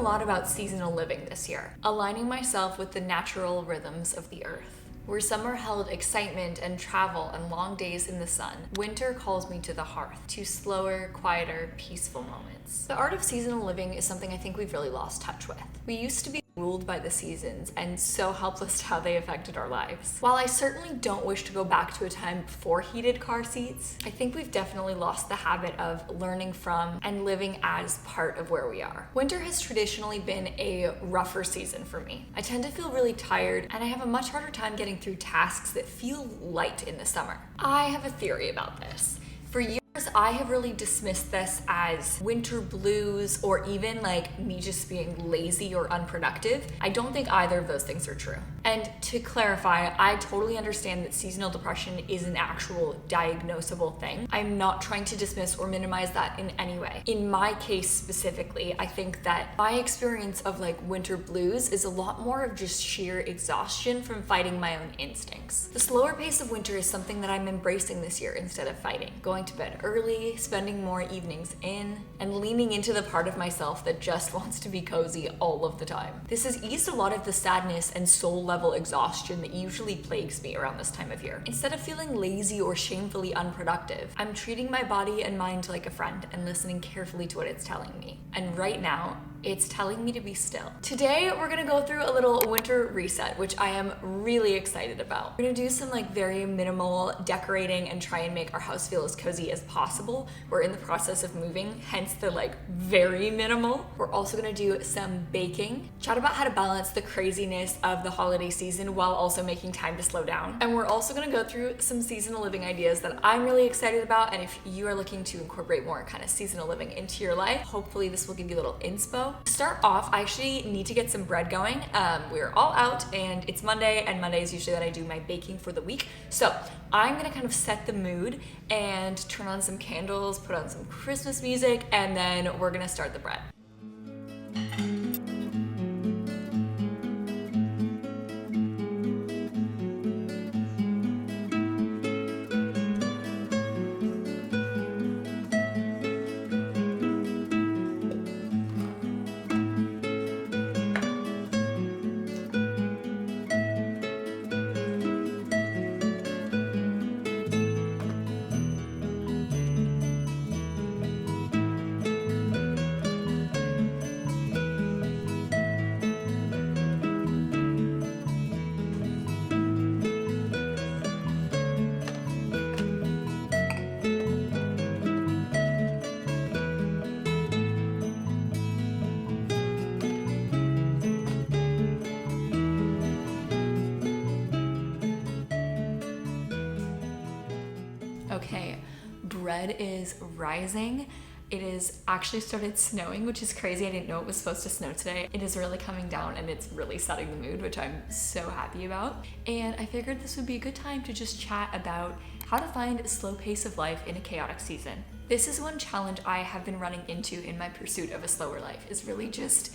lot about seasonal living this year, aligning myself with the natural rhythms of the earth. Where summer held excitement and travel and long days in the sun, winter calls me to the hearth, to slower, quieter, peaceful moments. The art of seasonal living is something I think we've really lost touch with. We used to be ruled by the seasons and so helpless to how they affected our lives. While I certainly don't wish to go back to a time before heated car seats, I think we've definitely lost the habit of learning from and living as part of where we are. Winter has traditionally been a rougher season for me. I tend to feel really tired and I have a much harder time getting through tasks that feel light in the summer. I have a theory about this. For years, I have really dismissed this as winter blues or even like me just being lazy or unproductive. I don't think either of those things are true. And to clarify, I totally understand that seasonal depression is an actual diagnosable thing. I'm not trying to dismiss or minimize that in any way. In my case specifically, I think that my experience of like winter blues is a lot more of just sheer exhaustion from fighting my own instincts. The slower pace of winter is something that I'm embracing this year instead of fighting. Going to bed early, spending more evenings in, and leaning into the part of myself that just wants to be cozy all of the time. This has eased a lot of the sadness and soul level exhaustion that usually plagues me around this time of year. Instead of feeling lazy or shamefully unproductive, I'm treating my body and mind like a friend and listening carefully to what it's telling me. And right now, it's telling me to be still. Today, we're gonna go through a little winter reset, which I am really excited about. We're gonna do some like very minimal decorating and try and make our house feel as cozy as possible. We're in the process of moving, hence the like very minimal. We're also gonna do some baking, chat about how to balance the craziness of the holiday season while also making time to slow down. And we're also gonna go through some seasonal living ideas that I'm really excited about. And if you are looking to incorporate more kind of seasonal living into your life, hopefully this will give you a little inspo. To start off, I actually need to get some bread going. We're all out and it's Monday, and Monday is usually that I do my baking for the week. So I'm gonna kind of set the mood and turn on some candles, put on some Christmas music, and then we're gonna start the bread. Okay, bread is rising. It is actually started snowing, which is crazy. I didn't know it was supposed to snow today. It is really coming down and it's really setting the mood, which I'm so happy about. And I figured this would be a good time to just chat about how to find a slow pace of life in a chaotic season. This is one challenge I have been running into in my pursuit of a slower life, is really just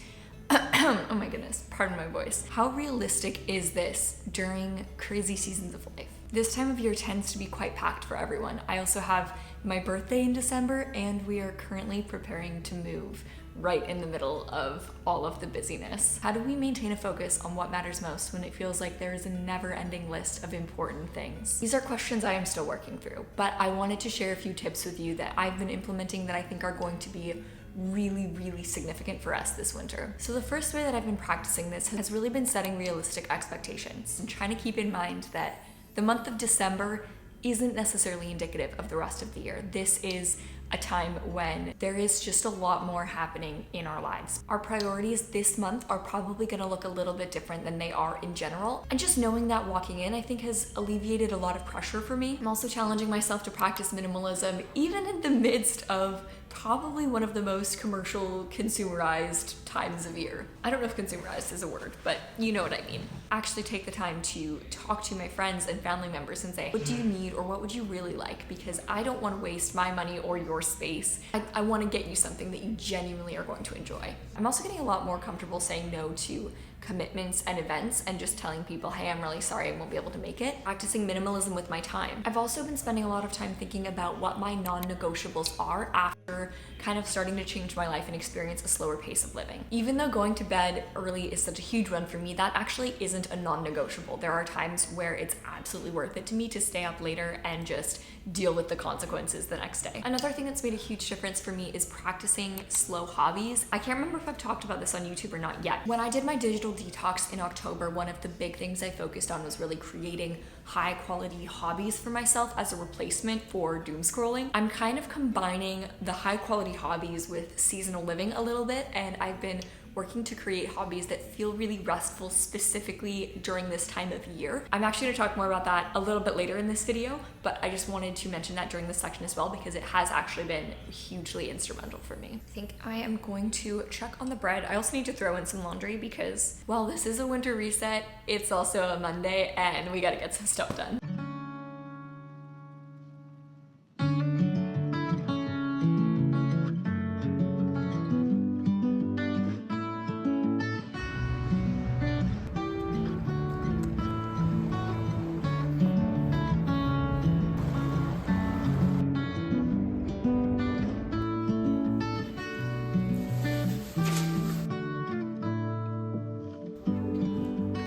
oh my goodness, pardon my voice. How realistic is this during crazy seasons of life? This time of year tends to be quite packed for everyone. I also have my birthday in December, and we are currently preparing to move right in the middle of all of the busyness. How do we maintain a focus on what matters most when it feels like there is a never-ending list of important things? These are questions I am still working through, but I wanted to share a few tips with you that I've been implementing that I think are going to be really significant for us this winter. So the first way that I've been practicing this has really been setting realistic expectations and trying to keep in mind that the month of December isn't necessarily indicative of the rest of the year. This is a time when there is just a lot more happening in our lives. Our priorities this month are probably gonna look a little bit different than they are in general. And just knowing that walking in, I think has alleviated a lot of pressure for me. I'm also challenging myself to practice minimalism, even in the midst of probably one of the most commercial, consumerized times of year. I don't know if consumerized is a word, but you know what I mean. Actually take the time to talk to my friends and family members and say, what do you need or what would you really like? Because I don't want to waste my money or your space. I want to get you something that you genuinely are going to enjoy. I'm also getting a lot more comfortable saying no to commitments and events and just telling people, hey, I'm really sorry I won't be able to make it. Practicing minimalism with my time. I've also been spending a lot of time thinking about what my non-negotiables are after kind of starting to change my life and experience a slower pace of living. Even though going to bed early is such a huge one for me, that actually isn't a non-negotiable. There are times where it's absolutely worth it to me to stay up later and just deal with the consequences the next day. Another thing that's made a huge difference for me is practicing slow hobbies. I can't remember if I've talked about this on YouTube or not yet. When I did my digital detox in October, one of the big things I focused on was really creating high quality hobbies for myself as a replacement for doom scrolling. I'm kind of combining the high quality hobbies with seasonal living a little bit, and I've been working to create hobbies that feel really restful specifically during this time of year. I'm actually going to talk more about that a little bit later in this video, but I just wanted to mention that during this section as well because it has actually been hugely instrumental for me. I think I am going to check on the bread. I also need to throw in some laundry because, well, this is a winter reset, it's also a Monday, and we gotta get some stuff done.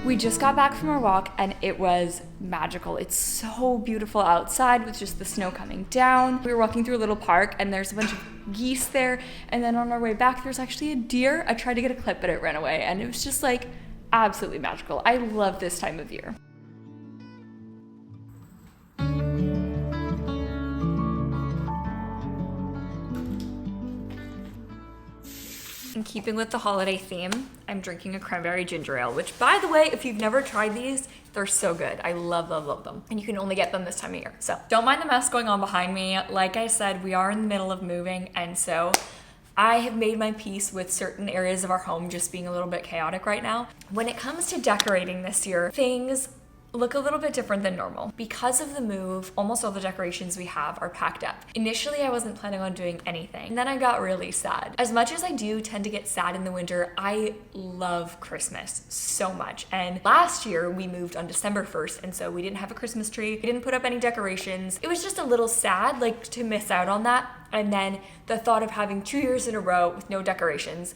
We just got back from our walk and it was magical. It's so beautiful outside with just the snow coming down. We were walking through a little park and there's a bunch of geese there, and then on our way back there's actually a deer. I tried to get a clip but it ran away, and it was just like absolutely magical. I love this time of year. In keeping with the holiday theme, I'm drinking a cranberry ginger ale, which, by the way, if you've never tried these, they're so good. I love, love, love them. And you can only get them this time of year. So don't mind the mess going on behind me. Like I said, we are in the middle of moving, and so I have made my peace with certain areas of our home just being a little bit chaotic right now. When it comes to decorating this year, things look a little bit different than normal. Because of the move, almost all the decorations we have are packed up. Initially, I wasn't planning on doing anything, and then I got really sad. As much as I do tend to get sad in the winter, I love Christmas so much. And last year, we moved on December 1st, and so we didn't have a Christmas tree. We didn't put up any decorations. It was just a little sad, like, to miss out on that. And then the thought of having 2 years in a row with no decorations,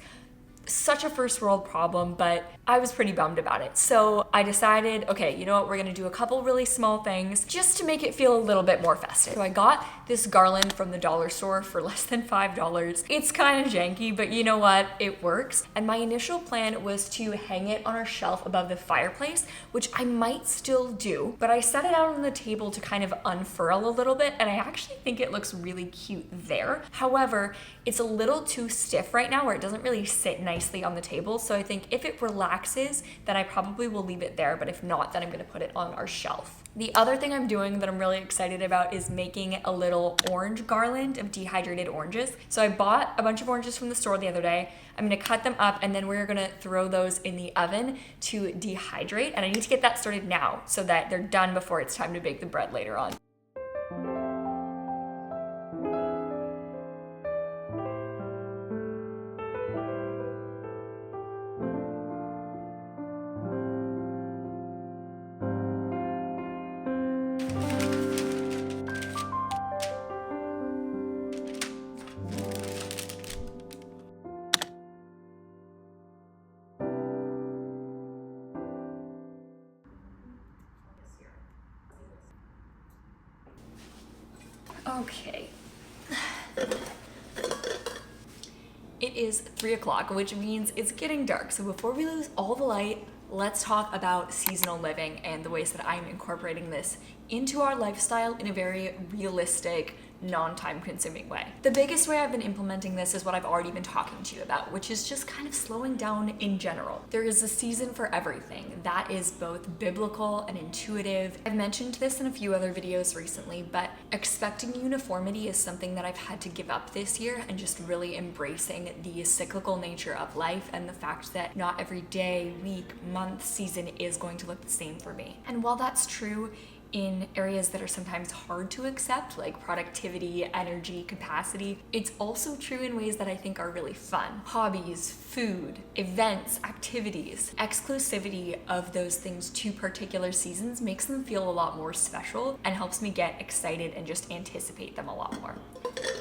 such a first world problem, but I was pretty bummed about it. So I decided, okay, you know what, we're gonna do a couple really small things just to make it feel a little bit more festive. So I got this garland from the dollar store for less than $5. It's kind of janky, but you know what, it works. And my initial plan was to hang it on our shelf above the fireplace, which I might still do, but I set it out on the table to kind of unfurl a little bit, and I actually think it looks really cute there. However, it's a little too stiff right now where it doesn't really sit nicely on the table. So I think if it relaxes, then I probably will leave it there. But if not, then I'm gonna put it on our shelf. The other thing I'm doing that I'm really excited about is making a little orange garland of dehydrated oranges. So I bought a bunch of oranges from the store the other day. I'm gonna cut them up and then we're gonna throw those in the oven to dehydrate. And I need to get that started now so that they're done before it's time to bake the bread later on. Okay. It is 3 o'clock, which means it's getting dark. So before we lose all the light, let's talk about seasonal living and the ways that I'm incorporating this into our lifestyle in a very realistic, non-time consuming way. The biggest way I've been implementing this is what I've already been talking to you about, which is just kind of slowing down in general. There is a season for everything. That is both biblical and intuitive. I've mentioned this in a few other videos recently, but expecting uniformity is something that I've had to give up this year, and just really embracing the cyclical nature of life and the fact that not every day, week, month, season is going to look the same for me. And while that's true, in areas that are sometimes hard to accept, like productivity, energy, capacity, it's also true in ways that I think are really fun. Hobbies, food, events, activities. Exclusivity of those things to particular seasons makes them feel a lot more special and helps me get excited and just anticipate them a lot more.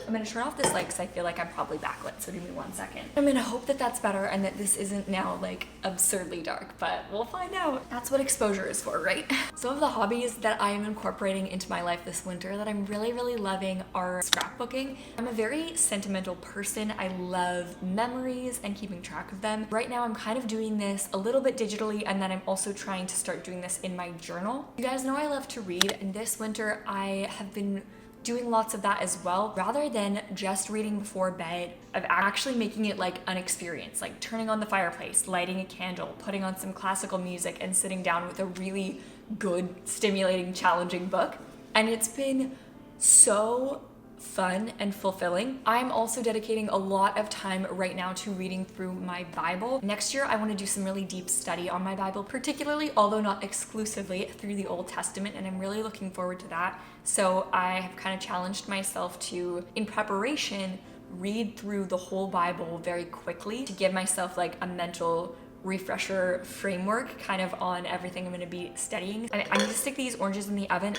I'm gonna turn off this light because I feel like I'm probably backlit, so give me 1 second. I'm gonna hope that that's better and that this isn't now like absurdly dark, but we'll find out. That's what exposure is for, right? Some of the hobbies that I am incorporating into my life this winter that I'm really, really loving are scrapbooking. I'm a very sentimental person. I love memories and keeping track of them. Right now I'm kind of doing this a little bit digitally, and then I'm also trying to start doing this in my journal. You guys know I love to read, and this winter I have been doing lots of that as well. Rather than just reading before bed, of actually making it like an experience, like turning on the fireplace, lighting a candle, putting on some classical music, and sitting down with a really good, stimulating, challenging book. And it's been so fun and fulfilling. I'm also dedicating a lot of time right now to reading through my Bible. Next year, I want to do some really deep study on my Bible, particularly, although not exclusively, through the Old Testament, and I'm really looking forward to that. So I have kind of challenged myself to, in preparation, read through the whole Bible very quickly to give myself like a mental refresher framework kind of on everything I'm going to be studying. I need to stick these oranges in the oven.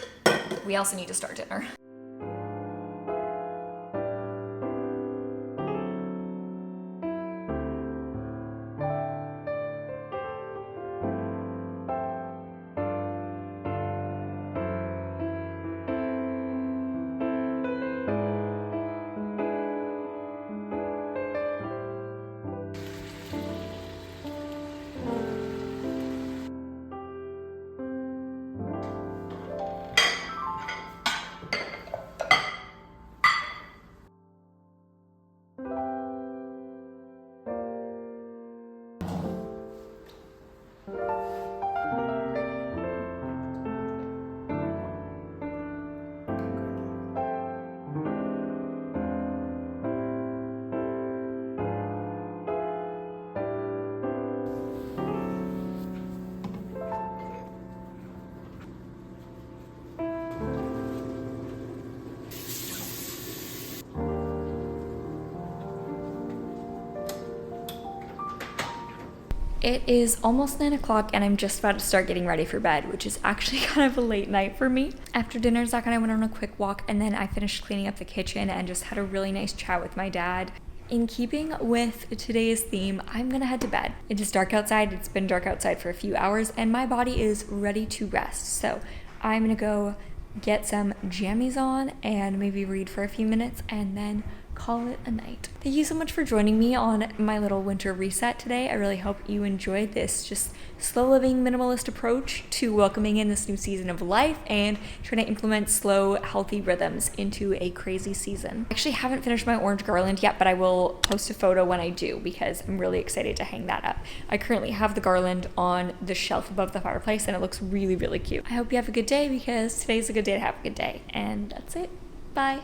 We also need to start dinner. It is almost 9 o'clock and I'm just about to start getting ready for bed, which is actually kind of a late night for me. After dinner, Zach and I went on a quick walk, and then I finished cleaning up the kitchen and just had a really nice chat with my dad. In keeping with today's theme, I'm gonna head to bed. It is dark outside. It's been dark outside for a few hours and my body is ready to rest. So I'm gonna go get some jammies on and maybe read for a few minutes and then call it a night. Thank you so much for joining me on my little winter reset today. I really hope you enjoyed this just slow living minimalist approach to welcoming in this new season of life and trying to implement slow, healthy rhythms into a crazy season. I actually haven't finished my orange garland yet, but I will post a photo when I do because I'm really excited to hang that up. I currently have the garland on the shelf above the fireplace and it looks really, really cute. I hope you have a good day because today's a good day to have a good day. And that's it. Bye.